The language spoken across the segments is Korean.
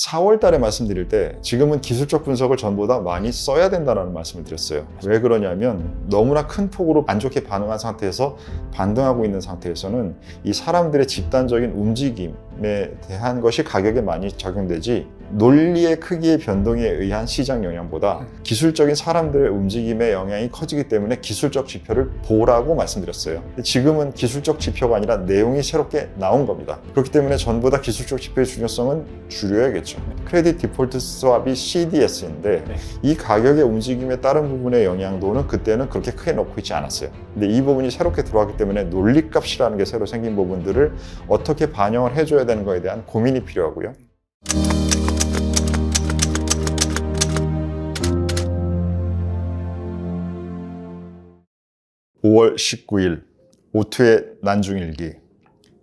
4월 달에 말씀드릴 때 지금은 기술적 분석을 전보다 많이 써야 된다는 말씀을 드렸어요. 왜 그러냐면 너무나 큰 폭으로 안 좋게 반응한 상태에서 반등하고 있는 상태에서는 이 사람들의 집단적인 움직임에 대한 것이 가격에 많이 적용되지 논리의 크기의 변동에 의한 시장 영향보다 기술적인 사람들의 움직임의 영향이 커지기 때문에 기술적 지표를 보라고 말씀드렸어요. 지금은 기술적 지표가 아니라 내용이 새롭게 나온 겁니다. 그렇기 때문에 전보다 기술적 지표의 중요성은 줄여야겠죠. 크레딧 디폴트 스왑이 CDS인데 이 가격의 움직임에 따른 부분의 영향도는 그때는 그렇게 크게 넣고 있지 않았어요. 근데 이 부분이 새롭게 들어왔기 때문에 논리값이라는 게 새로 생긴 부분들을 어떻게 반영을 해줘야 되는 거에 대한 고민이 필요하고요. (5월 19일) 오투의 난중일기.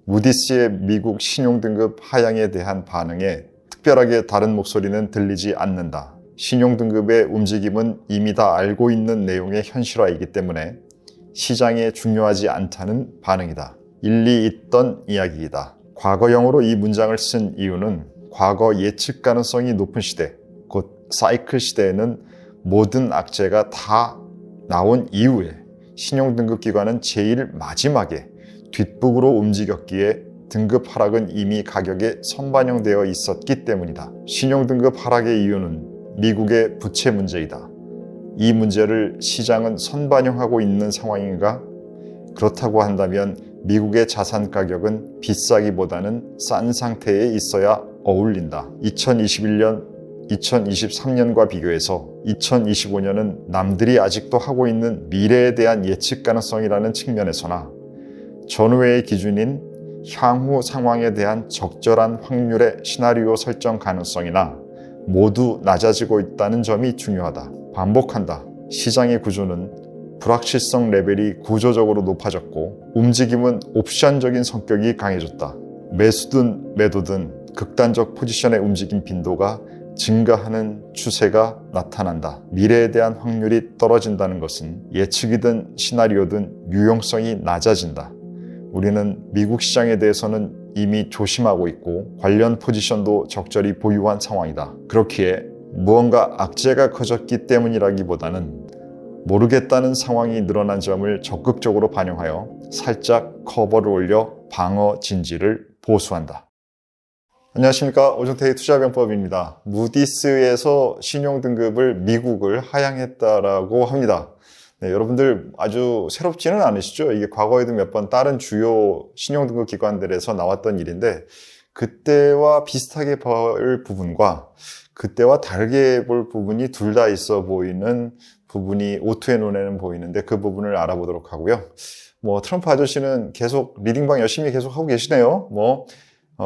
무디스의 미국 신용등급 하향에 대한 반응에 특별하게 다른 목소리는 들리지 않는다. 신용등급의 움직임은 이미 다 알고 있는 내용의 현실화이기 때문에 시장에 중요하지 않다는 반응이다. 일리 있던 이야기이다. 과거형으로 이 문장을 쓴 이유는 과거 예측 가능성이 높은 시대, 곧 사이클 시대에는 모든 악재가 다 나온 이후에 신용등급기관은 제일 마지막에 뒷북으로 움직였기에 등급 하락은 이미 가격에 선반영되어 있었기 때문이다. 신용등급 하락의 이유는 미국의 부채 문제이다. 이 문제를 시장은 선반영하고 있는 상황인가? 그렇다고 한다면 미국의 자산 가격은 비싸기보다는 싼 상태에 있어야 어울린다. 2021년 2023년과 비교해서 2025년은 남들이 아직도 하고 있는 미래에 대한 예측 가능성이라는 측면에서나 전후의 기준인 향후 상황에 대한 적절한 확률의 시나리오 설정 가능성이나 모두 낮아지고 있다는 점이 중요하다. 반복한다. 시장의 구조는 불확실성 레벨이 구조적으로 높아졌고 움직임은 옵션적인 성격이 강해졌다. 매수든 매도든 극단적 포지션의 움직임 빈도가 증가하는 추세가 나타난다. 미래에 대한 확률이 떨어진다는 것은 예측이든 시나리오든 유용성이 낮아진다. 우리는 미국 시장에 대해서는 이미 조심하고 있고 관련 포지션도 적절히 보유한 상황이다. 그렇기에 무언가 악재가 커졌기 때문이라기보다는 모르겠다는 상황이 늘어난 점을 적극적으로 반영하여 살짝 커버를 올려 방어 진지를 보수한다. 안녕하십니까. 오정태의 투자병법입니다. 무디스에서 신용등급을 미국을 하향했다라고 합니다. 네, 여러분들 아주 새롭지는 않으시죠? 이게 과거에도 몇 번 다른 주요 신용등급 기관들에서 나왔던 일인데 그때와 비슷하게 볼 부분과 그때와 다르게 볼 부분이 둘 다 있어 보이는 부분이 오투의 눈에는 보이는데 그 부분을 알아보도록 하고요. 트럼프 아저씨는 계속 리딩방 열심히 계속 하고 계시네요.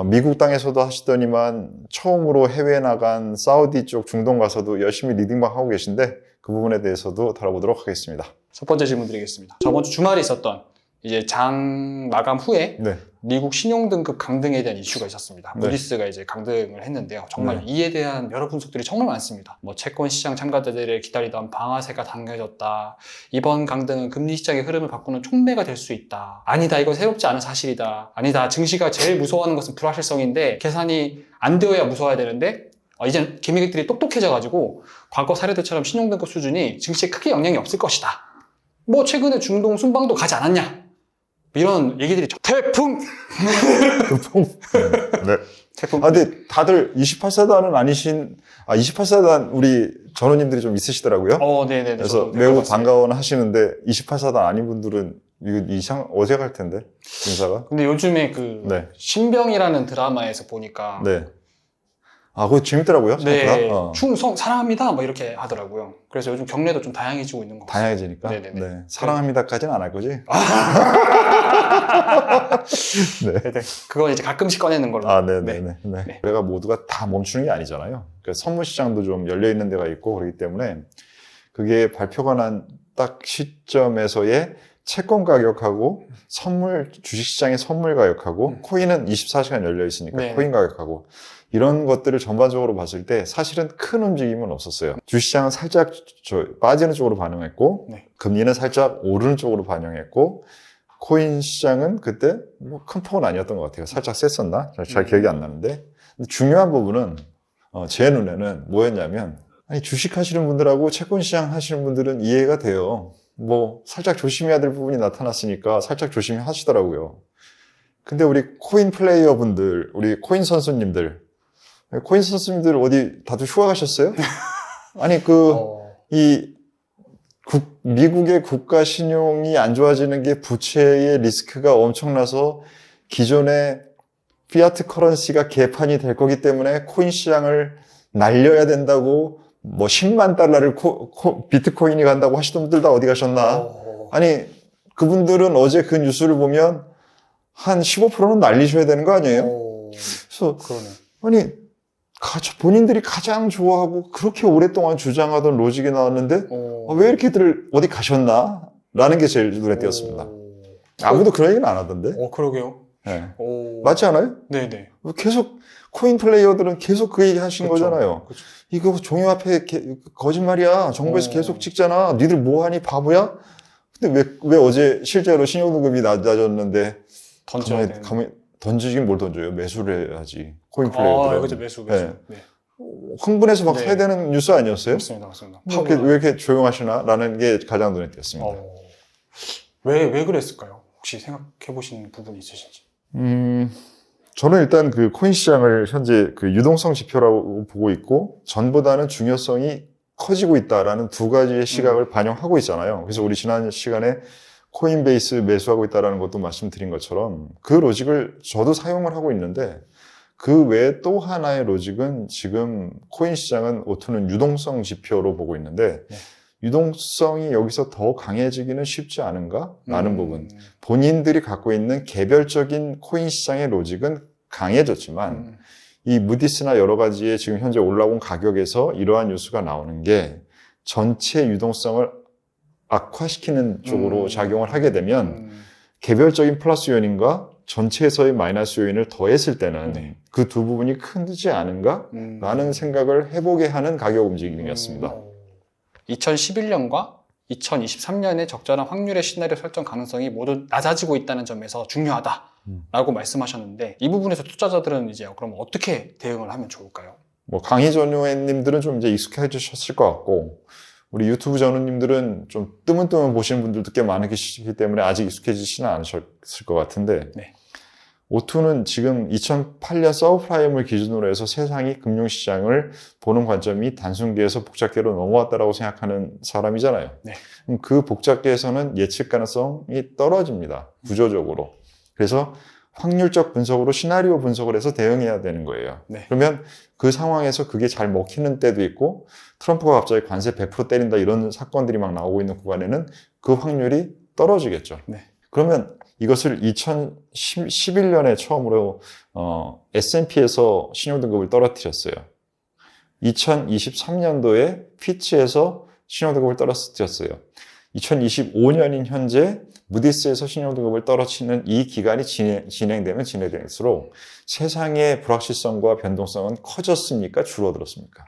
미국 땅에서도 하시더니만 처음으로 해외에 나간 사우디 쪽 중동 가서도 열심히 리딩방 하고 계신데 그 부분에 대해서도 다뤄보도록 하겠습니다. 첫 번째 질문 드리겠습니다. 저번 주 주말에 있었던 이제 장 마감 후에 미국 신용등급 강등에 대한 이슈가 있었습니다. 무디스가 이제 강등을 했는데요. 정말 이에 대한 여러 분석들이 정말 많습니다. 채권 시장 참가자들의 기다리던 방아쇠가 당겨졌다. 이번 강등은 금리 시장의 흐름을 바꾸는 촉매가 될 수 있다. 아니다, 이건 새롭지 않은 사실이다. 아니다, 증시가 제일 무서워하는 것은 불확실성인데 계산이 안 되어야 무서워야 되는데 이제 기미객들이 똑똑해져가지고 과거 사례들처럼 신용등급 수준이 증시에 크게 영향이 없을 것이다. 최근에 중동 순방도 가지 않았냐? 이런 얘기들이 태풍! 네. 태풍. 근데 다들 28사단은 아니신, 28사단 우리 전우님들이 좀 있으시더라고요. 네네네. 그래서 매우 반가워는 하시는데 28사단 아닌 분들은 이거 어색할 텐데, 인사가. 근데 요즘에 신병이라는 드라마에서 보니까 그거 재밌더라고요. 네. 충성, 사랑합니다. 이렇게 하더라고요. 그래서 요즘 경례도 좀 다양해지고 있는 것 같아요. 다양해지니까? 네네네. 사랑합니다까지는 안 할 거지? 그건 이제 가끔씩 꺼내는 걸로. 네네네. 우리가 모두가 다 멈추는 게 아니잖아요. 선물 시장도 좀 열려있는 데가 있고 그렇기 때문에 그게 발표가 난 딱 시점에서의 채권 가격하고 주식시장의 선물 가격하고 코인은 24시간 열려있으니까 코인 가격하고 이런 것들을 전반적으로 봤을 때 사실은 큰 움직임은 없었어요. 주식시장은 살짝 빠지는 쪽으로 반응했고 금리는 살짝 오르는 쪽으로 반영했고 코인 시장은 그때 큰 폭은 아니었던 것 같아요. 살짝 셌었나? 잘 기억이 안 나는데 중요한 부분은 제 눈에는 뭐였냐면, 아니, 주식 하시는 분들하고 채권 시장 하시는 분들은 이해가 돼요. 뭐, 살짝 조심해야 될 부분이 나타났으니까 살짝 조심히 하시더라고요. 근데 우리 코인 플레이어 분들, 우리 코인 선수님들 어디 다들 휴가 가셨어요? 아니, 미국의 국가 신용이 안 좋아지는 게 부채의 리스크가 엄청나서 기존의 피아트 커런시가 개판이 될 거기 때문에 코인 시장을 날려야 된다고 뭐 10만 달러를 비트코인이 간다고 하시던 분들 다 어디 가셨나? 아니, 그분들은 어제 그 뉴스를 보면 한 15%는 날리셔야 되는 거 아니에요? 그래서 그러네. 아니, 본인들이 가장 좋아하고 그렇게 오랫동안 주장하던 로직이 나왔는데 왜 이렇게들 어디 가셨나? 라는 게 제일 눈에 띄었습니다. 아무도 그런 얘기는 안 하던데. 그러게요. 네. 맞지 않아요? 네네. 계속 코인 플레이어들은 계속 그 얘기 하신 그쵸. 거잖아요. 그쵸. 이거 종이화폐 거짓말이야. 정부에서 계속 찍잖아. 니들 뭐하니 바보야? 근데 왜 어제 실제로 신용등급이 낮아졌는데 던져야 되는. 던지긴 뭘 던져요? 매수를 해야지. 코인 플레이어들은. 그죠. 매수. 네. 네. 흥분해서 막 네. 사야 되는 뉴스 아니었어요? 맞습니다. 왜 이렇게 조용하시나? 라는 게 가장 눈에 띄었습니다. 왜 그랬을까요? 혹시 생각해 보신 부분이 있으신지? 저는 일단 그 코인 시장을 현재 그 유동성 지표라고 보고 있고 전보다는 중요성이 커지고 있다라는 두 가지의 시각을 반영하고 있잖아요. 그래서 우리 지난 시간에 코인베이스 매수하고 있다라는 것도 말씀드린 것처럼 그 로직을 저도 사용을 하고 있는데 그 외에 또 하나의 로직은 지금 코인 시장은 오투는 유동성 지표로 보고 있는데 유동성이 여기서 더 강해지기는 쉽지 않은가? 라는 부분. 본인들이 갖고 있는 개별적인 코인 시장의 로직은 강해졌지만 이 무디스나 여러 가지의 지금 현재 올라온 가격에서 이러한 뉴스가 나오는 게 전체 유동성을 악화시키는 쪽으로 작용을 하게 되면 개별적인 플러스 요인과 전체에서의 마이너스 요인을 더했을 때는 그 두 부분이 크지 않은가? 라는 생각을 해보게 하는 가격 움직임이었습니다. 2011년과 2023년에 적절한 확률의 시나리오 설정 가능성이 모두 낮아지고 있다는 점에서 중요하다라고 말씀하셨는데 이 부분에서 투자자들은 이제 그럼 어떻게 대응을 하면 좋을까요? 뭐 강의 전후님들은 좀 이제 익숙해지셨을 것 같고 우리 유튜브 전후님들은 좀 뜨문뜨문 보시는 분들도 꽤 많으시기 때문에 아직 익숙해지지는 않으셨을 것 같은데 오투는 지금 2008년 서브프라임을 기준으로 해서 세상이 금융시장을 보는 관점이 단순계에서 복잡계로 넘어왔다라고 생각하는 사람이잖아요. 그럼 그 복잡계에서는 예측 가능성이 떨어집니다. 구조적으로. 그래서 확률적 분석으로 시나리오 분석을 해서 대응해야 되는 거예요. 그러면 그 상황에서 그게 잘 먹히는 때도 있고 트럼프가 갑자기 관세 100% 때린다 이런 사건들이 막 나오고 있는 구간에는 그 확률이 떨어지겠죠. 그러면 이것을 2011년에 처음으로 S&P에서 신용등급을 떨어뜨렸어요. 2023년도에 피치에서 신용등급을 떨어뜨렸어요. 2025년인 현재 무디스에서 신용등급을 떨어뜨리는 이 기간이 진행되면 진행될수록 세상의 불확실성과 변동성은 커졌습니까? 줄어들었습니까?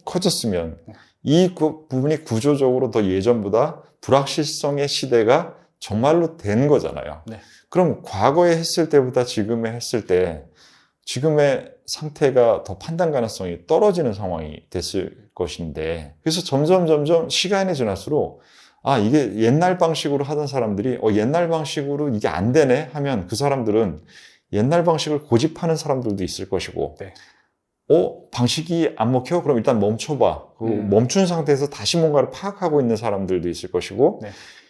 커졌으면 이 부분이 구조적으로 더 예전보다 불확실성의 시대가 정말로 된 거잖아요. 그럼 과거에 했을 때보다 지금에 했을 때 지금의 상태가 더 판단 가능성이 떨어지는 상황이 됐을 것인데 그래서 점점 시간이 지날수록 이게 옛날 방식으로 하던 사람들이 옛날 방식으로 이게 안 되네 하면 그 사람들은 옛날 방식을 고집하는 사람들도 있을 것이고 방식이 안 먹혀? 그럼 일단 멈춰봐. 멈춘 상태에서 다시 뭔가를 파악하고 있는 사람들도 있을 것이고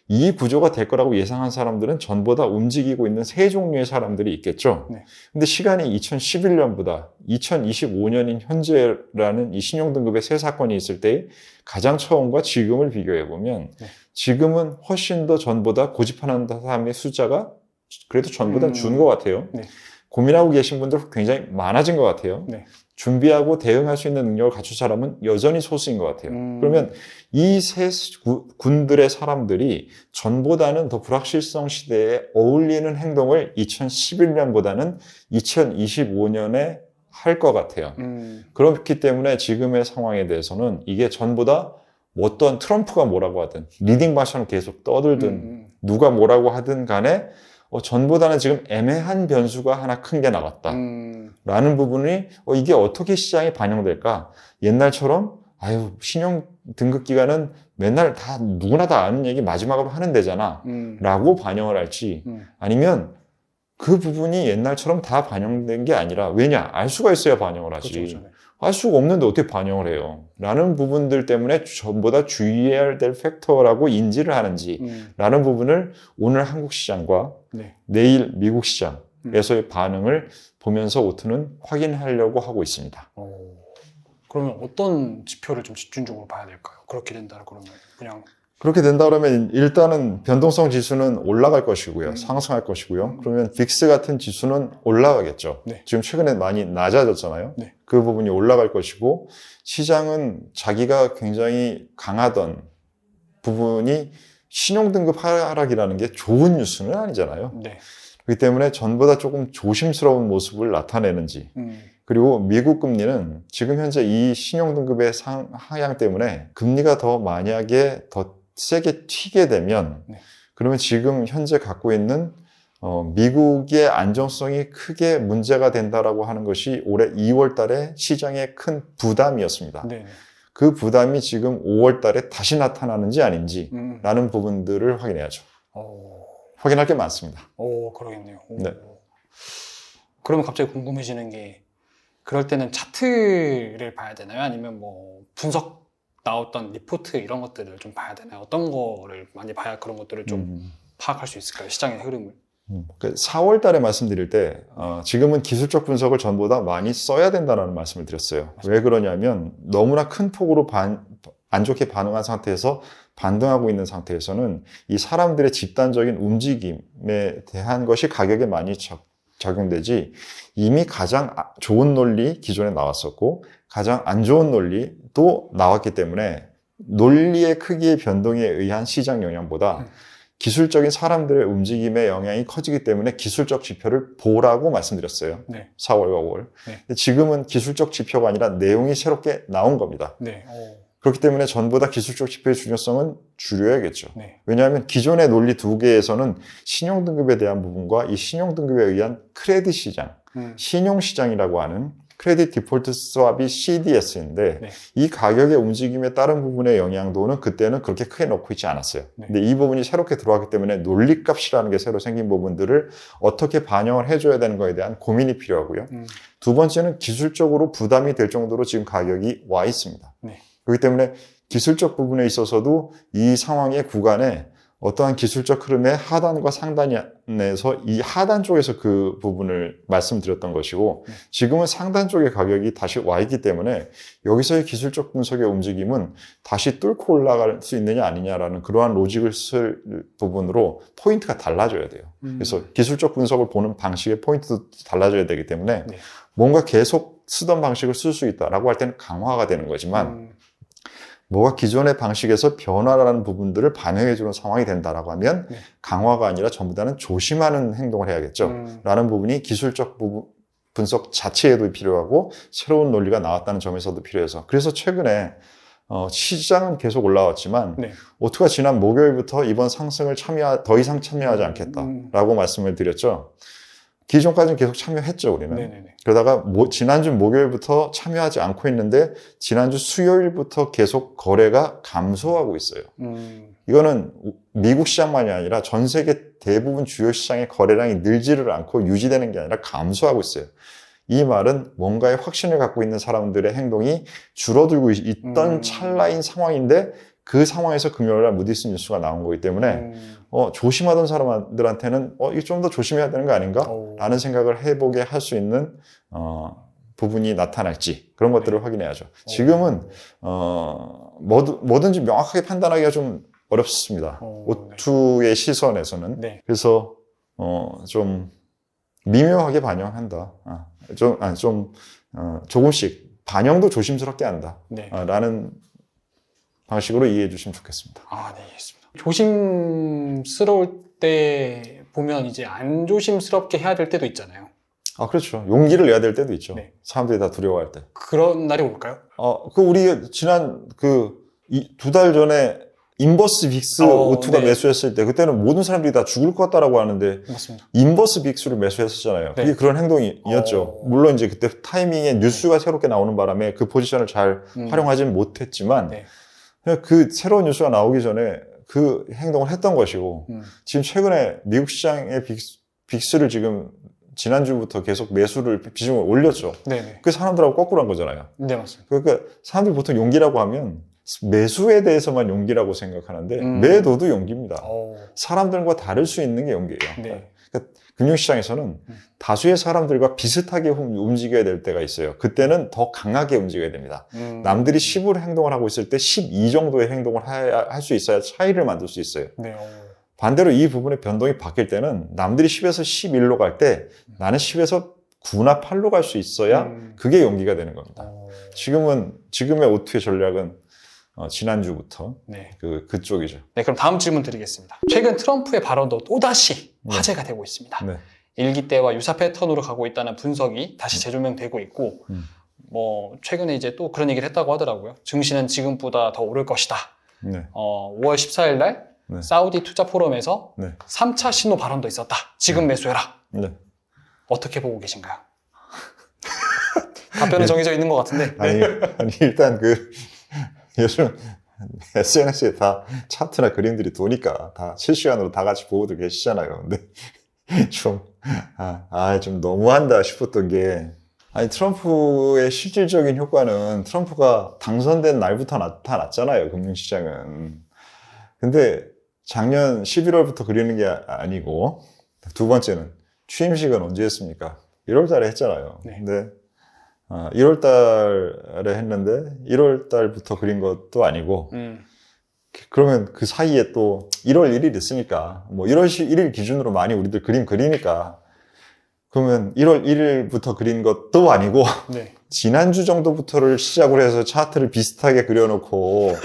이 구조가 될 거라고 예상한 사람들은 전보다 움직이고 있는 세 종류의 사람들이 있겠죠. 근데 시간이 2011년보다 2025년인 현재라는 이 신용등급의 세 사건이 있을 때 가장 처음과 지금을 비교해보면 지금은 훨씬 더 전보다 고집하는 사람의 숫자가 그래도 전보다 준 것 같아요. 고민하고 계신 분들 굉장히 많아진 것 같아요. 준비하고 대응할 수 있는 능력을 갖춘 사람은 여전히 소수인 것 같아요. 그러면 이 세 군들의 사람들이 전보다는 더 불확실성 시대에 어울리는 행동을 2011년보다는 2025년에 할 것 같아요. 그렇기 때문에 지금의 상황에 대해서는 이게 전보다 어떤 트럼프가 뭐라고 하든 리딩 바션을 계속 떠들든 누가 뭐라고 하든 간에 전보다는 지금 애매한 변수가 하나 큰 게 나갔다. 라는 부분이 이게 어떻게 시장에 반영될까? 옛날처럼 신용 등급 기간은 맨날 다 누구나 다 아는 얘기 마지막으로 하는 데잖아 라고 반영을 할지 아니면 그 부분이 옛날처럼 다 반영된 게 아니라 왜냐? 알 수가 있어야 반영을 하지. 그렇죠, 그렇죠. 알 수가 없는데 어떻게 반영을 해요? 라는 부분들 때문에 전보다 주의해야 될 팩터라고 인지를 하는지 라는 부분을 오늘 한국 시장과 네. 내일 미국 시장에서의 반응을 보면서 오트는 확인하려고 하고 있습니다. 그러면 어떤 지표를 좀 집중적으로 봐야 될까요? 그렇게 된다 그러면 그냥 그렇게 된다 그러면 일단은 변동성 지수는 올라갈 것이고요. 상승할 것이고요. 그러면 빅스 같은 지수는 올라가겠죠. 네. 지금 최근에 많이 낮아졌잖아요. 네. 그 부분이 올라갈 것이고 시장은 자기가 굉장히 강하던 부분이 신용등급 하락이라는 게 좋은 뉴스는 아니잖아요. 네. 그렇기 때문에 전보다 조금 조심스러운 모습을 나타내는지 그리고 미국 금리는 지금 현재 이 신용등급의 하향 때문에 금리가 더 만약에 더 세게 튀게 되면 네. 그러면 지금 현재 갖고 있는 미국의 안정성이 크게 문제가 된다라고 하는 것이 올해 2월 달에 시장의 큰 부담이었습니다. 네. 그 부담이 지금 5월 달에 다시 나타나는지 아닌지 라는 부분들을 확인해야죠. 확인할 게 많습니다. 그러겠네요. 네. 그러면 갑자기 궁금해지는 게 그럴 때는 차트를 봐야 되나요? 아니면 뭐 분석 나왔던 리포트 이런 것들을 좀 봐야 되나요? 어떤 거를 많이 봐야 그런 것들을 좀 파악할 수 있을까요? 시장의 흐름을. 4월 달에 말씀드릴 때 지금은 기술적 분석을 전보다 많이 써야 된다는 말씀을 드렸어요. 맞습니다. 왜 그러냐면 너무나 큰 폭으로 안 좋게 반응한 상태에서 반등하고 있는 상태에서는 이 사람들의 집단적인 움직임에 대한 것이 가격에 많이 작용되지 이미 가장 좋은 논리 기존에 나왔었고 가장 안 좋은 논리도 나왔기 때문에 논리의 크기의 변동에 의한 시장 영향보다 기술적인 사람들의 움직임의 영향이 커지기 때문에 기술적 지표를 보라고 말씀드렸어요. 네. 4월과 5월. 네. 지금은 기술적 지표가 아니라 내용이 새롭게 나온 겁니다. 네. 그렇기 때문에 전보다 기술적 지표의 중요성은 줄여야겠죠. 네. 왜냐하면 기존의 논리 두 개에서는 신용등급에 대한 부분과 이 신용등급에 의한 크레딧 시장, 신용시장이라고 하는 크레딧 디폴트 스왑이 CDS인데 네. 이 가격의 움직임에 따른 부분의 영향도는 그때는 그렇게 크게 넣고 있지 않았어요. 네. 근데 이 부분이 새롭게 들어왔기 때문에 논리값이라는 게 새로 생긴 부분들을 어떻게 반영을 해줘야 되는 거에 대한 고민이 필요하고요. 두 번째는 기술적으로 부담이 될 정도로 지금 가격이 와 있습니다. 네. 그렇기 때문에 기술적 부분에 있어서도 이 상황의 구간에 어떠한 기술적 흐름의 하단과 상단에서 이 하단 쪽에서 그 부분을 말씀드렸던 것이고 지금은 상단 쪽의 가격이 다시 와 있기 때문에 여기서의 기술적 분석의 움직임은 다시 뚫고 올라갈 수 있느냐 아니냐라는 그러한 로직을 쓸 부분으로 포인트가 달라져야 돼요. 그래서 기술적 분석을 보는 방식의 포인트도 달라져야 되기 때문에 네. 뭔가 계속 쓰던 방식을 쓸 수 있다라고 할 때는 강화가 되는 거지만 뭐가 기존의 방식에서 변화라는 부분들을 반영해주는 상황이 된다라고 하면 네. 강화가 아니라 전부 다는 조심하는 행동을 해야겠죠. 라는 부분이 기술적 분석 자체에도 필요하고 새로운 논리가 나왔다는 점에서도 필요해서 그래서 최근에 시장은 계속 올라왔지만 네. 오트가 지난 목요일부터 이번 상승을 더 이상 참여하지 않겠다라고 말씀을 드렸죠. 기존까지는 계속 참여했죠, 우리는. 네네네. 그러다가 지난주 목요일부터 참여하지 않고 있는데 지난주 수요일부터 계속 거래가 감소하고 있어요. 이거는 미국 시장만이 아니라 전 세계 대부분 주요 시장의 거래량이 늘지를 않고 유지되는 게 아니라 감소하고 있어요. 이 말은 뭔가의 확신을 갖고 있는 사람들의 행동이 줄어들고 있던 찰나인 상황인데 그 상황에서 금요일날 무디스 뉴스가 나온 거기 때문에 조심하던 사람들한테는 이거 좀 더 조심해야 되는 거 아닌가? 라는 생각을 해보게 할 수 있는 부분이 나타날지 그런 것들을 확인해야죠. 지금은 뭐든지 명확하게 판단하기가 좀 어렵습니다. 오투의 시선에서는. 네. 그래서 좀 미묘하게 반영한다. 조금씩 반영도 조심스럽게 한다. 네. 라는 방식으로 이해해 주시면 좋겠습니다. 네, 알겠습니다. 조심스러울 때 보면 이제 안 조심스럽게 해야 될 때도 있잖아요. 그렇죠. 용기를 내야 될 때도 있죠. 네. 사람들이 다 두려워할 때. 그런 날이 올까요? 우리 지난 2달 전에 인버스 빅스 O2가 네. 매수했을 때 그때는 모든 사람들이 다 죽을 것 같다라고 하는데 맞습니다. 인버스 빅스를 매수했었잖아요. 그게 네. 그런 행동이었죠. 물론 이제 그때 타이밍에 뉴스가 새롭게 나오는 바람에 그 포지션을 잘 활용하지는 못했지만 네. 그 새로운 뉴스가 나오기 전에 그 행동을 했던 것이고 지금 최근에 미국 시장의 빅스를 지금 지난주부터 계속 매수를 비중을 올렸죠. 네네. 그 사람들하고 거꾸로 한 거잖아요. 네, 맞습니다. 그러니까 사람들이 보통 용기라고 하면 매수에 대해서만 용기라고 생각하는데 매도도 용기입니다. 사람들과 다를 수 있는 게 용기예요. 네. 그러니까 금융시장에서는 다수의 사람들과 비슷하게 움직여야 될 때가 있어요. 그때는 더 강하게 움직여야 됩니다. 남들이 10을 행동을 하고 있을 때 12 정도의 행동을 할 수 있어야 차이를 만들 수 있어요. 네. 반대로 이 부분의 변동이 바뀔 때는 남들이 10에서 11로 갈 때 나는 10에서 9나 8로 갈 수 있어야 그게 용기가 되는 겁니다. 지금의 O2의 전략은 지난주부터 네. 그쪽이죠. 네, 그럼 다음 질문 드리겠습니다. 최근 트럼프의 발언도 또다시 화제가 되고 있습니다. 네. 일기 때와 유사 패턴으로 가고 있다는 분석이 다시 재조명되고 있고, 뭐 최근에 이제 또 그런 얘기를 했다고 하더라고요. 증시는 지금보다 더 오를 것이다. 네. 5월 14일 날 네. 사우디 투자 포럼에서 네. 3차 신호 발언도 있었다. 지금 매수해라. 네. 어떻게 보고 계신가요? 답변은 정해져 있는 것 같은데. 아니 일단 요즘 SNS에 다 차트나 그림들이 도니까 다 실시간으로 다 같이 보고도 계시잖아요. 근데 좀 너무한다 싶었던 게, 아니, 트럼프의 실질적인 효과는 트럼프가 당선된 날부터 나타났잖아요, 금융시장은. 근데 작년 11월부터 그리는 게 아니고, 두 번째는 취임식은 언제 했습니까? 1월 달에 했잖아요. 네. 근데 1월 달에 했는데 1월 달부터 그린 것도 아니고, 그러면 그 사이에 또 1월 1일 있으니까, 뭐 1월 1일 기준으로 많이 우리들 그림 그리니까, 그러면 1월 1일부터 그린 것도 아니고, 네. 지난주 정도부터를 시작으로 해서 차트를 비슷하게 그려놓고,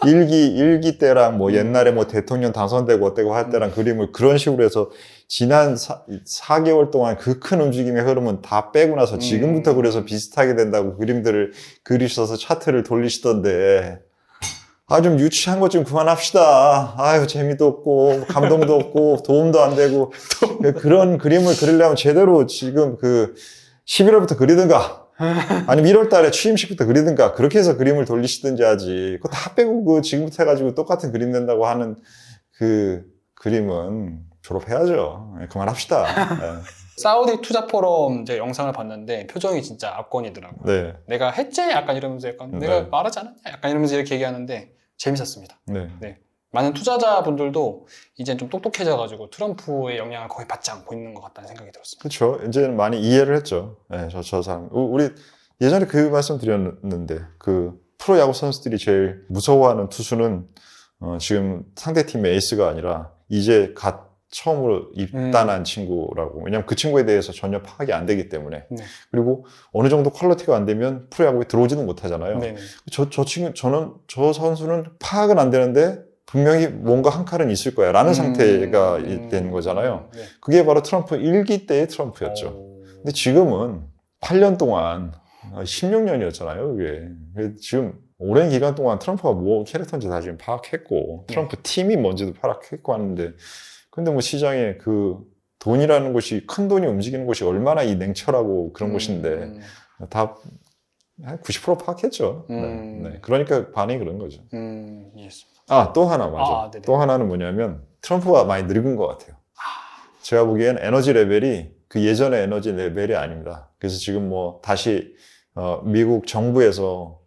일기 때랑 뭐 옛날에 뭐 대통령 당선되고 어때고 할 때랑 그림을 그런 식으로 해서 지난 4개월 동안 그 큰 움직임의 흐름은 다 빼고 나서 지금부터 그려서 비슷하게 된다고 그림들을 그리셔서 차트를 돌리시던데, 좀 유치한 것 좀 그만합시다. 아유, 재미도 없고, 감동도 없고, 도움도 안 되고, 그런 그림을 그리려면 제대로 지금 11월부터 그리든가, 아니면 1월 달에 취임식부터 그리든가, 그렇게 해서 그림을 돌리시든지 하지. 그거 다 빼고 지금부터 해가지고 똑같은 그림 된다고 하는 그 그림은 졸업해야죠. 그만합시다. 네. 사우디 투자 포럼 이제 영상을 봤는데 표정이 진짜 압권이더라고요. 네. 내가 했지? 약간 이러면서 내가 말하지 않았냐? 약간 이러면서 이렇게 얘기하는데 재밌었습니다. 네. 네. 많은 투자자분들도 이제 좀 똑똑해져가지고 트럼프의 영향을 거의 받지 않고 있는 것 같다는 생각이 들었습니다. 그렇죠. 이제는 많이 이해를 했죠. 네, 저 사람. 우리 예전에 그 말씀 드렸는데, 프로야구 선수들이 제일 무서워하는 투수는 지금 상대팀의 에이스가 아니라 이제 처음으로 입단한 친구라고. 왜냐면 그 친구에 대해서 전혀 파악이 안 되기 때문에. 네. 그리고 어느 정도 퀄리티가 안 되면 프로야구에 들어오지는 못하잖아요. 네네. 저 선수는 파악은 안 되는데 분명히 뭔가 한 칼은 있을 거야 라는 상태가 된 거잖아요. 네. 그게 바로 트럼프 1기 때의 트럼프였죠. 근데 지금은 8년 동안 16년이었잖아요. 그게 지금 오랜 기간 동안 트럼프가 뭐 캐릭터인지 다 지금 파악했고, 트럼프 팀이 뭔지도 파악했고 하는데, 근데 뭐 시장에 돈이라는 것이, 큰 돈이 움직이는 것이 얼마나 이 냉철하고 그런 것인데 다 한 90% 파악했죠. 네. 그러니까 반응이 그런 거죠. 이해했습니다. 또 하나 맞아. 또 하나는 뭐냐면 트럼프가 많이 늙은 것 같아요. 제가 보기엔 에너지 레벨이 예전의 에너지 레벨이 아닙니다. 그래서 지금 뭐 다시 미국 정부에서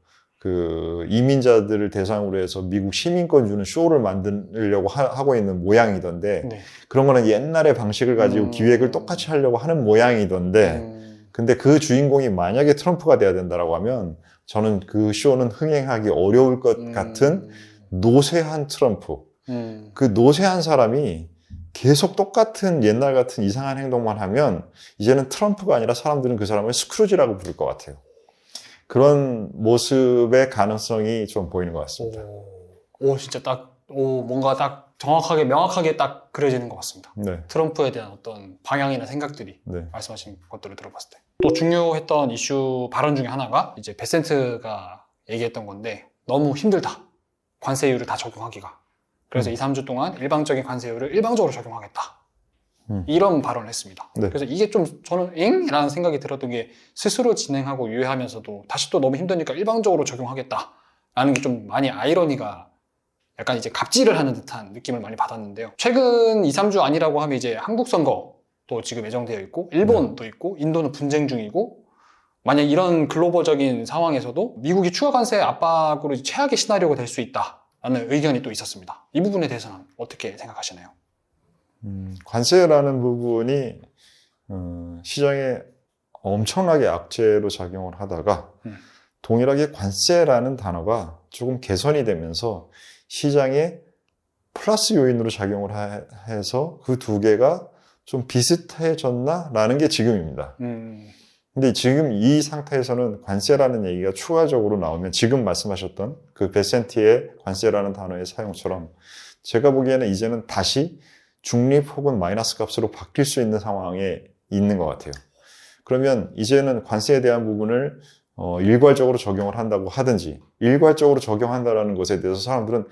이민자들을 대상으로 해서 미국 시민권 주는 쇼를 만들려고 하고 있는 모양이던데, 네. 그런 거는 옛날의 방식을 가지고 기획을 똑같이 하려고 하는 모양이던데, 근데 그 주인공이 만약에 트럼프가 돼야 된다라고 하면 저는 그 쇼는 흥행하기 어려울 것 같은 노쇠한 트럼프. 그 노쇠한 사람이 계속 똑같은 옛날 같은 이상한 행동만 하면 이제는 트럼프가 아니라 사람들은 그 사람을 스크루지라고 부를 것 같아요. 그런 모습의 가능성이 좀 보이는 것 같습니다. 진짜 뭔가 딱 정확하게, 명확하게 딱 그려지는 것 같습니다. 네. 트럼프에 대한 어떤 방향이나 생각들이 네. 말씀하신 것들을 들어봤을 때. 또 중요했던 이슈 발언 중에 하나가 이제 베센트가 얘기했던 건데, 너무 힘들다. 관세율을 다 적용하기가. 그래서 2, 3주 동안 일방적인 관세율을 일방적으로 적용하겠다. 이런 발언을 했습니다. 네. 그래서 이게 좀 저는 엥? 라는 생각이 들었던 게 스스로 진행하고 유예하면서도 다시 또 너무 힘드니까 일방적으로 적용하겠다. 라는 게 좀 많이 아이러니가 약간 이제 갑질을 하는 듯한 느낌을 많이 받았는데요. 최근 2, 3주 아니라고 하면 이제 한국 선거도 지금 예정되어 있고 일본도 있고 인도는 분쟁 중이고 만약 이런 글로벌적인 상황에서도 미국이 추가 관세 압박으로 최악의 시나리오가 될 수 있다라는 의견이 또 있었습니다. 이 부분에 대해서는 어떻게 생각하시나요? 관세라는 부분이 시장에 엄청나게 악재로 작용을 하다가 동일하게 관세라는 단어가 조금 개선이 되면서 시장에 플러스 요인으로 작용을 해서 그 두 개가 좀 비슷해졌나라는 게 지금입니다. 근데 지금 이 상태에서는 관세라는 얘기가 추가적으로 나오면 지금 말씀하셨던 그 베센티의 관세라는 단어의 사용처럼 제가 보기에는 이제는 다시 중립 혹은 마이너스 값으로 바뀔 수 있는 상황에 있는 것 같아요. 그러면 이제는 관세에 대한 부분을 일괄적으로 적용을 한다고 하든지 일괄적으로 적용한다는 것에 대해서 사람들은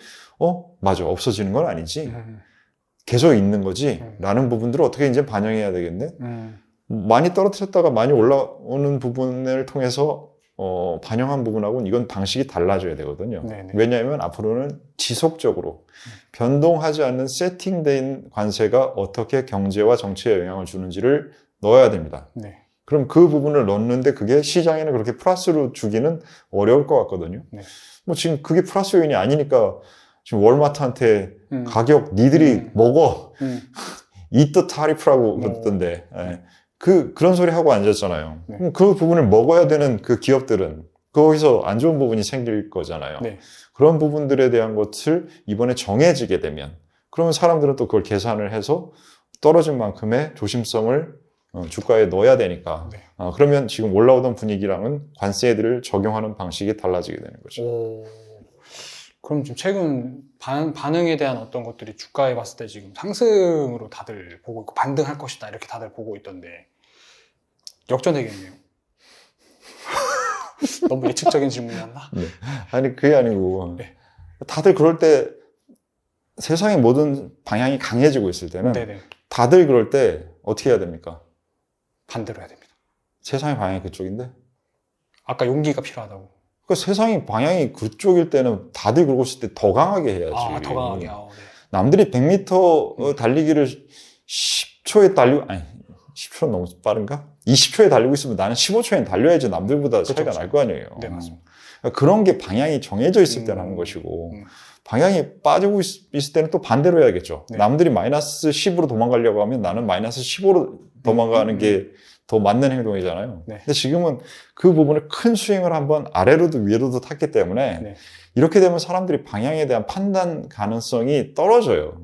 맞아, 없어지는 건 아니지, 계속 있는 거지 라는 부분들을 어떻게 이제 반영해야 되겠네. 많이 떨어뜨렸다가 많이 올라오는 부분을 통해서 반영한 부분하고는 이건 방식이 달라져야 되거든요. 네네. 왜냐하면 앞으로는 지속적으로 변동하지 않는 세팅된 관세가 어떻게 경제와 정치에 영향을 주는지를 넣어야 됩니다. 네. 그럼 그 부분을 넣는데 그게 시장에는 그렇게 플러스로 주기는 어려울 것 같거든요. 네. 뭐 지금 그게 플러스 요인이 아니니까 지금 월마트한테 가격 니들이 먹어. eat the tariff라고 그러던데. 예. 그런 소리 하고 앉았잖아요. 네. 그럼 그 부분을 먹어야 되는 그 기업들은 거기서 안 좋은 부분이 생길 거잖아요. 네. 그런 부분들에 대한 것을 이번에 정해지게 되면 그러면 사람들은 또 그걸 계산을 해서 떨어진 만큼의 조심성을 주가에 넣어야 되니까. 네. 그러면 지금 올라오던 분위기랑은 관세들을 적용하는 방식이 달라지게 되는 거죠. 그럼 지금 최근 반응에 대한 어떤 것들이 주가에 봤을 때 지금 상승으로 다들 보고 있고 반등할 것이다 이렇게 다들 보고 있던데 역전되겠네요. 너무 예측적인 질문이었나? 네. 아니 그게 아니고 네. 다들 그럴 때 세상의 모든 방향이 강해지고 있을 때는 네네. 다들 그럴 때 어떻게 해야 됩니까? 반대로 해야 됩니다. 세상의 방향이 그쪽인데? 아까 용기가 필요하다고. 그 세상의 방향이 그쪽일 때는 다들 그러고 있을 때 더 강하게 해야지. 더 강하게. 네. 남들이 100m 달리기를 10초에 달리고, 아니 10초 너무 빠른가? 20초에 달리고 있으면 나는 15초에 달려야지 남들보다 차이가 날 거 아니에요. 네, 맞습니다. 그런 게 방향이 정해져 있을 때는 하는 것이고 방향이 빠지고 있을 때는 또 반대로 해야겠죠. 네. 남들이 마이너스 10으로 도망가려고 하면 나는 마이너스 15로 도망가는 게 더 맞는 행동이잖아요. 네. 근데 지금은 그 부분을 큰 스윙을 한번 아래로도 위로도 탔기 때문에 네. 이렇게 되면 사람들이 방향에 대한 판단 가능성이 떨어져요.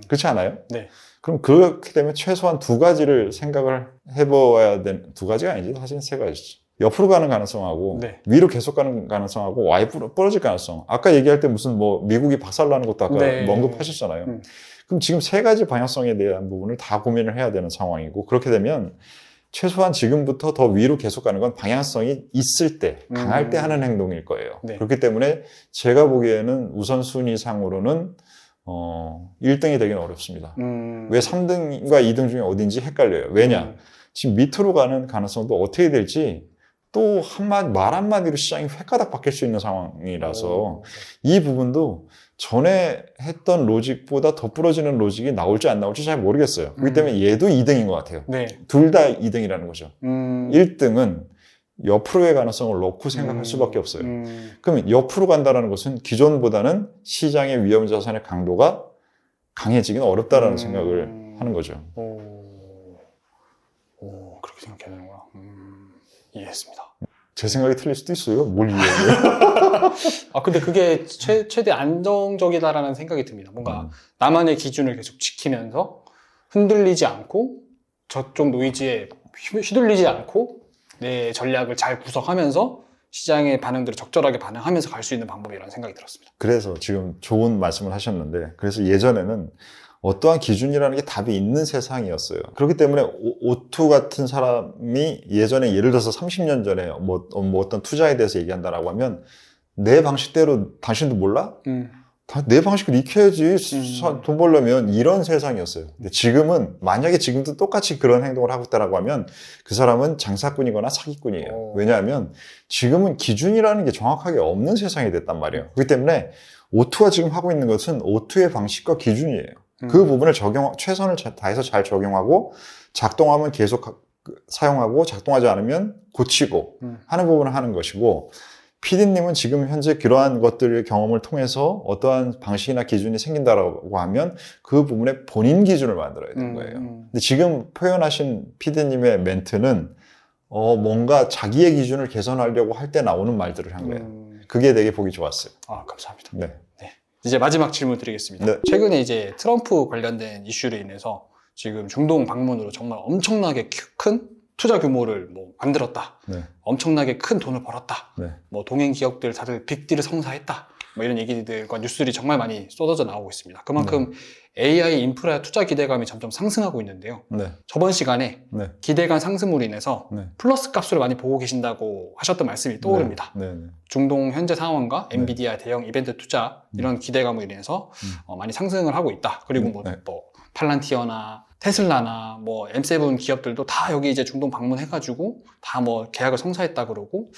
그렇지 않아요? 네. 그럼 그렇게 되면 최소한 두 가지를 생각을 해봐야 되는, 두 가지가 아니지, 사실 세 가지죠. 옆으로 가는 가능성하고 네. 위로 계속 가는 가능성하고 와이프로 부러질 가능성. 아까 얘기할 때 무슨 뭐 미국이 박살나는 것도 아까 네. 언급하셨잖아요. 그럼 지금 세 가지 방향성에 대한 부분을 다 고민을 해야 되는 상황이고, 그렇게 되면 최소한 지금부터 더 위로 계속 가는 건 방향성이 있을 때, 강할 때 하는 행동일 거예요. 네. 그렇기 때문에 제가 보기에는 우선순위상으로는 1등이 되기는 어렵습니다. 왜 3등과 2등 중에 어딘지 헷갈려요. 왜냐? 지금 밑으로 가는 가능성도 어떻게 될지 또 말 한마디로 시장이 획가닥 바뀔 수 있는 상황이라서 이 부분도 전에 했던 로직보다 더 부러지는 로직이 나올지 안 나올지 잘 모르겠어요. 그렇기 때문에 얘도 2등인 것 같아요. 네. 둘 다 2등이라는 거죠. 1등은 옆으로의 가능성을 넣고 생각할 수밖에 없어요. 그럼 옆으로 간다는 것은 기존보다는 시장의 위험 자산의 강도가 강해지기는 어렵다라는 생각을 하는 거죠. 그렇게 생각해야 되는구나. 이해했습니다. 제 생각이 틀릴 수도 있어요. 뭘 이해해요? 근데 그게 최대 안정적이다라는 생각이 듭니다. 뭔가 나만의 기준을 계속 지키면서 흔들리지 않고 저쪽 노이즈에 휘둘리지 않고 내 전략을 잘 구성하면서 시장의 반응들을 적절하게 반응하면서 갈 수 있는 방법이라는 생각이 들었습니다. 그래서 지금 좋은 말씀을 하셨는데, 그래서 예전에는 어떠한 기준이라는 게 답이 있는 세상이었어요. 그렇기 때문에 오투 같은 사람이 예전에 예를 들어서 30년 전에 뭐 어떤 투자에 대해서 얘기한다라고 하면 내 방식대로 당신도 몰라? 다 내 방식을 익혀야지 돈 벌려면 이런 세상이었어요. 근데 지금은 만약에 지금도 똑같이 그런 행동을 하고 있다라고 하면 그 사람은 장사꾼이거나 사기꾼이에요. 왜냐하면 지금은 기준이라는 게 정확하게 없는 세상이 됐단 말이에요. 그렇기 때문에 오투가 지금 하고 있는 것은 오투의 방식과 기준이에요. 그 부분을 최선을 다해서 잘 적용하고 작동하면 계속 사용하고 작동하지 않으면 고치고 하는 부분을 하는 것이고 PD님은 지금 현재 그러한 것들의 경험을 통해서 어떠한 방식이나 기준이 생긴다라고 하면 그 부분에 본인 기준을 만들어야 되는 거예요. 근데 지금 표현하신 PD님의 멘트는 뭔가 자기의 기준을 개선하려고 할 때 나오는 말들을 한 거예요. 그게 되게 보기 좋았어요. 아, 감사합니다. 네. 이제 마지막 질문 드리겠습니다. 네. 최근에 이제 트럼프 관련된 이슈로 인해서 지금 중동 방문으로 정말 엄청나게 큰 투자 규모를 만들었다. 네. 엄청나게 큰 돈을 벌었다. 네. 동행 기업들 다들 빅딜을 성사했다. 이런 얘기들과 뉴스들이 정말 많이 쏟아져 나오고 있습니다. 그만큼 AI 인프라 투자 기대감이 점점 상승하고 있는데요. 네. 저번 시간에 네. 기대감 상승으로 인해서 네. 플러스 값으로 많이 보고 계신다고 하셨던 말씀이 떠오릅니다. 네. 네. 중동 현재 상황과 엔비디아 대형 이벤트 투자 이런 기대감으로 인해서 많이 상승을 하고 있다. 그리고 팔란티어나 테슬라나 M7 기업들도 다 여기 이제 중동 방문해가지고 다 계약을 성사했다 그러고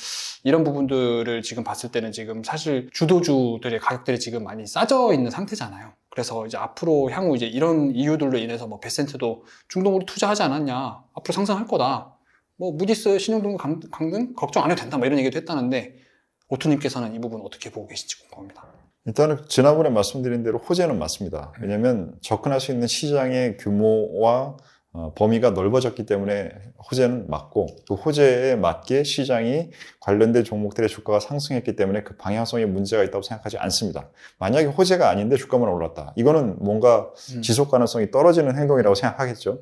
이런 부분들을 지금 봤을 때는 지금 사실 주도주들의 가격들이 지금 많이 싸져 있는 상태잖아요. 그래서 이제 앞으로 향후 이제 이런 이유들로 인해서 베센트도 중동으로 투자하지 않았냐, 앞으로 상승할 거다. 무디스 신용등급 강등 걱정 안 해도 된다. 이런 얘기도 했다는데 오투님께서는 이 부분 어떻게 보고 계신지 궁금합니다. 일단은 지난번에 말씀드린 대로 호재는 맞습니다. 왜냐하면 접근할 수 있는 시장의 규모와 범위가 넓어졌기 때문에 호재는 맞고 그 호재에 맞게 시장이 관련된 종목들의 주가가 상승했기 때문에 그 방향성에 문제가 있다고 생각하지 않습니다. 만약에 호재가 아닌데 주가만 올랐다. 이거는 뭔가 지속 가능성이 떨어지는 행동이라고 생각하겠죠.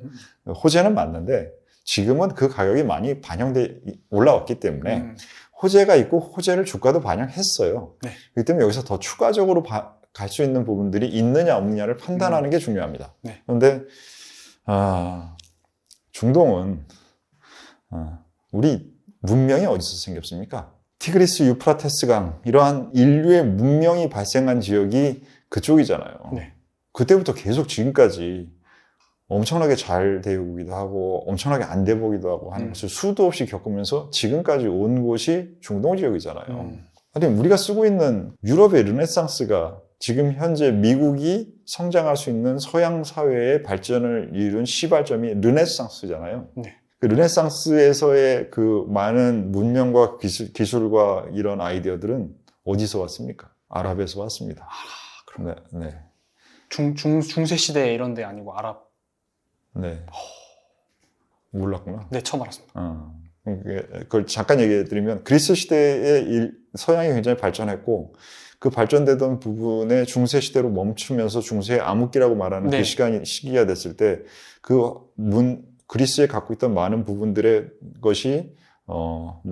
호재는 맞는데 지금은 그 가격이 많이 올라왔기 때문에 호재가 있고 호재를 주가도 반영했어요. 네. 그렇기 때문에 여기서 더 추가적으로 갈 수 있는 부분들이 있느냐 없느냐를 판단하는 게 중요합니다. 네. 그런데 중동은 우리 문명이 어디서 생겼습니까? 티그리스 유프라테스 강 이러한 인류의 문명이 발생한 지역이 그쪽이잖아요. 네. 그때부터 계속 지금까지 엄청나게 잘 되고기도 하고 엄청나게 안 돼 보기도 하고 하는 것을 수도 없이 겪으면서 지금까지 온 곳이 중동 지역이잖아요. 아니 우리가 쓰고 있는 유럽의 르네상스가 지금 현재 미국이 성장할 수 있는 서양 사회의 발전을 이룬 시발점이 르네상스잖아요. 네. 그 르네상스에서의 그 많은 문명과 기술과 이런 아이디어들은 어디서 왔습니까? 아랍에서 왔습니다. 그럼 네. 중세 시대 이런 데 아니고 아랍. 네. 몰랐구나. 네, 처음 알았습니다. 그걸 잠깐 얘기해 드리면 그리스 시대에 서양이 굉장히 발전했고 그 발전되던 부분에 중세 시대로 멈추면서 중세의 암흑기라고 말하는 네. 그 시기가 됐을 때 그리스에 갖고 있던 많은 부분들의 것이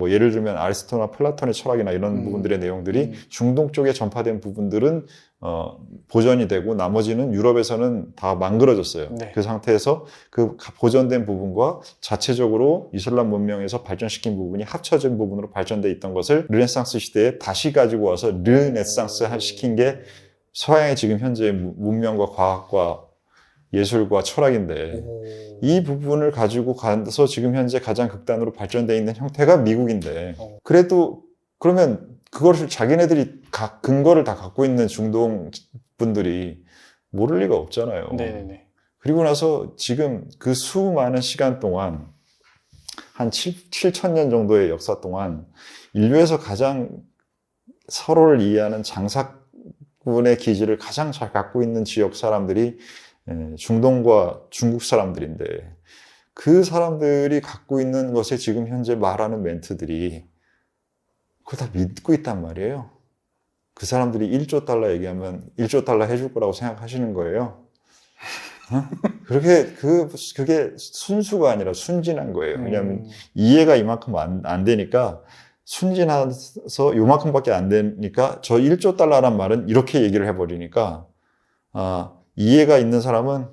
예를 들면 아리스토나 플라톤의 철학이나 이런 부분들의 내용들이 중동 쪽에 전파된 부분들은 보존이 되고 나머지는 유럽에서는 다 망그러졌어요. 네. 그 상태에서 그 보존된 부분과 자체적으로 이슬람 문명에서 발전시킨 부분이 합쳐진 부분으로 발전돼 있던 것을 르네상스 시대에 다시 가지고 와서 르네상스 시킨 게 서양의 지금 현재 문명과 과학과 예술과 철학인데 이 부분을 가지고 가서 지금 현재 가장 극단으로 발전되어 있는 형태가 미국인데 그래도 그러면 그것을 자기네들이 근거를 다 갖고 있는 중동 분들이 모를 리가 없잖아요. 네네네. 그리고 나서 지금 그 수많은 시간 동안 한 7,000년 정도의 역사 동안 인류에서 가장 서로를 이해하는 장사꾼의 기질을 가장 잘 갖고 있는 지역 사람들이 중동과 중국 사람들인데 그 사람들이 갖고 있는 것에 지금 현재 말하는 멘트들이 그거 다 믿고 있단 말이에요. 그 사람들이 1조 달러 얘기하면 1조 달러 해줄 거라고 생각하시는 거예요. 그게 순수가 아니라 순진한 거예요. 왜냐하면 이해가 이만큼 안 되니까 순진해서 요만큼밖에 안 되니까 저 1조 달러란 말은 이렇게 얘기를 해버리니까 이해가 있는 사람은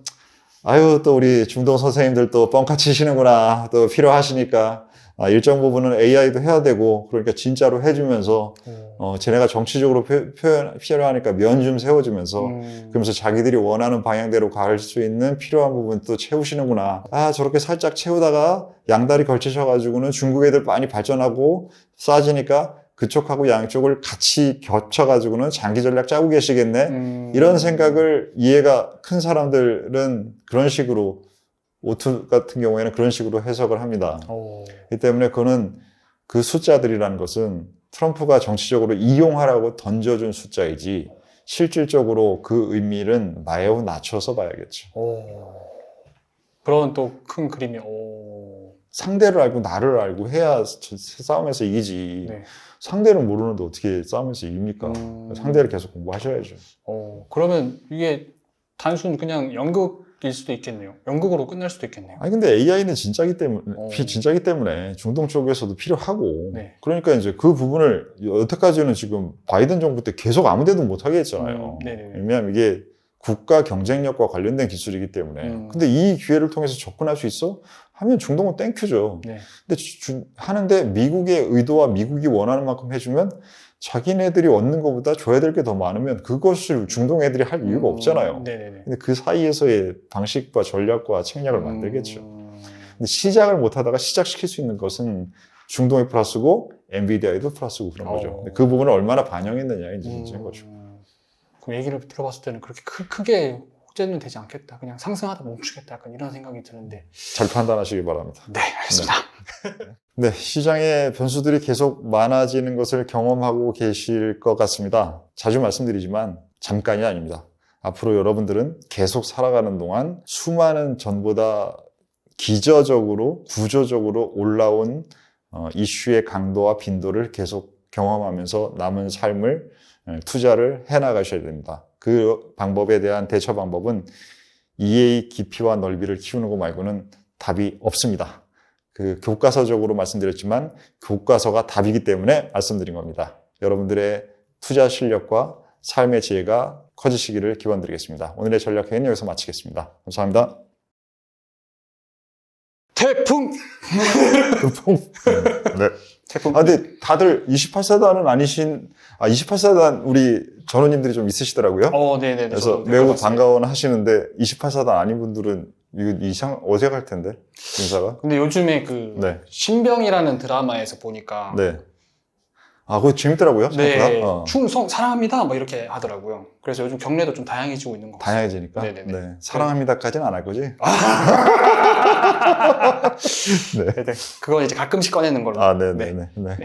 또 우리 중동 선생님들 또 뻥카 치시는구나 또 필요하시니까 일정 부분은 AI도 해야 되고 그러니까 진짜로 해주면서 쟤네가 정치적으로 필요하니까 면 좀 세워주면서 그러면서 자기들이 원하는 방향대로 갈 수 있는 필요한 부분 또 채우시는구나. 저렇게 살짝 채우다가 양다리 걸치셔가지고는 중국 애들 많이 발전하고 싸지니까 그쪽하고 양쪽을 같이 겹쳐가지고는 장기 전략 짜고 계시겠네. 이런 생각을 이해가 큰 사람들은 그런 식으로 오투 같은 경우에는 그런 식으로 해석을 합니다. 이 때문에 그거는 그 숫자들이라는 것은 트럼프가 정치적으로 이용하라고 던져준 숫자이지 실질적으로 그 의미는 매우 낮춰서 봐야겠죠. 그런 또 큰 그림이. 상대를 알고 나를 알고 해야 싸움에서 이기지. 네. 상대를 모르는데 어떻게 싸움에서 이깁니까? 상대를 계속 공부하셔야죠. 그러면 이게 단순 그냥 연극일 수도 있겠네요. 연극으로 끝날 수도 있겠네요. 근데 AI는 진짜기 때문에 중동 쪽에서도 필요하고 네. 그러니까 이제 그 부분을 여태까지는 지금 바이든 정부 때 계속 아무데도 못하게 했잖아요. 왜냐하면 이게 국가 경쟁력과 관련된 기술이기 때문에. 근데 이 기회를 통해서 접근할 수 있어? 하면 중동은 땡큐죠. 네. 근데 하는데 미국의 의도와 미국이 원하는 만큼 해주면 자기네들이 얻는 것보다 줘야 될 게 더 많으면 그것을 중동 애들이 할 이유가 없잖아요. 근데 그 사이에서의 방식과 전략과 책략을 만들겠죠. 근데 시작을 못 하다가 시작시킬 수 있는 것은 중동의 플러스고 엔비디아에도 플러스고 그런 거죠. 근데 그 부분을 얼마나 반영했느냐 이제 문제인 거죠. 그럼 얘기를 들어봤을 때는 그렇게 크게 혹재는 되지 않겠다. 그냥 상승하다 멈추겠다. 약간 이런 생각이 드는데. 잘 판단하시기 바랍니다. 네, 알겠습니다. 네, 시장의 변수들이 계속 많아지는 것을 경험하고 계실 것 같습니다. 자주 말씀드리지만 잠깐이 아닙니다. 앞으로 여러분들은 계속 살아가는 동안 수많은 전보다 기저적으로, 구조적으로 올라온 이슈의 강도와 빈도를 계속 경험하면서 남은 삶을 투자를 해나가셔야 됩니다. 그 방법에 대한 대처 방법은 이해의 깊이와 넓이를 키우는 것 말고는 답이 없습니다. 그 교과서적으로 말씀드렸지만 교과서가 답이기 때문에 말씀드린 겁니다. 여러분들의 투자 실력과 삶의 지혜가 커지시기를 기원드리겠습니다. 오늘의 전략회의는 여기서 마치겠습니다. 감사합니다. 태풍! 네. 태풍. 근데 다들 28사단은 아니신, 28사단 우리 전우님들이 좀 있으시더라고요. 네네네. 그래서 매우 반가워는 하시는데 28사단 아닌 분들은 이거 어색할 텐데, 인사가. 근데 요즘에 네. 신병이라는 드라마에서 보니까. 네. 그거 재밌더라고요. 네. 충성, 사랑합니다. 뭐 이렇게 하더라고요. 그래서 요즘 경례도 좀 다양해지고 있는 것 같아요. 다양해지니까? 네네네. 네. 사랑합니다까지는 안 할 거지? 네. 그건 이제 가끔씩 꺼내는 걸로. 네네네. 네.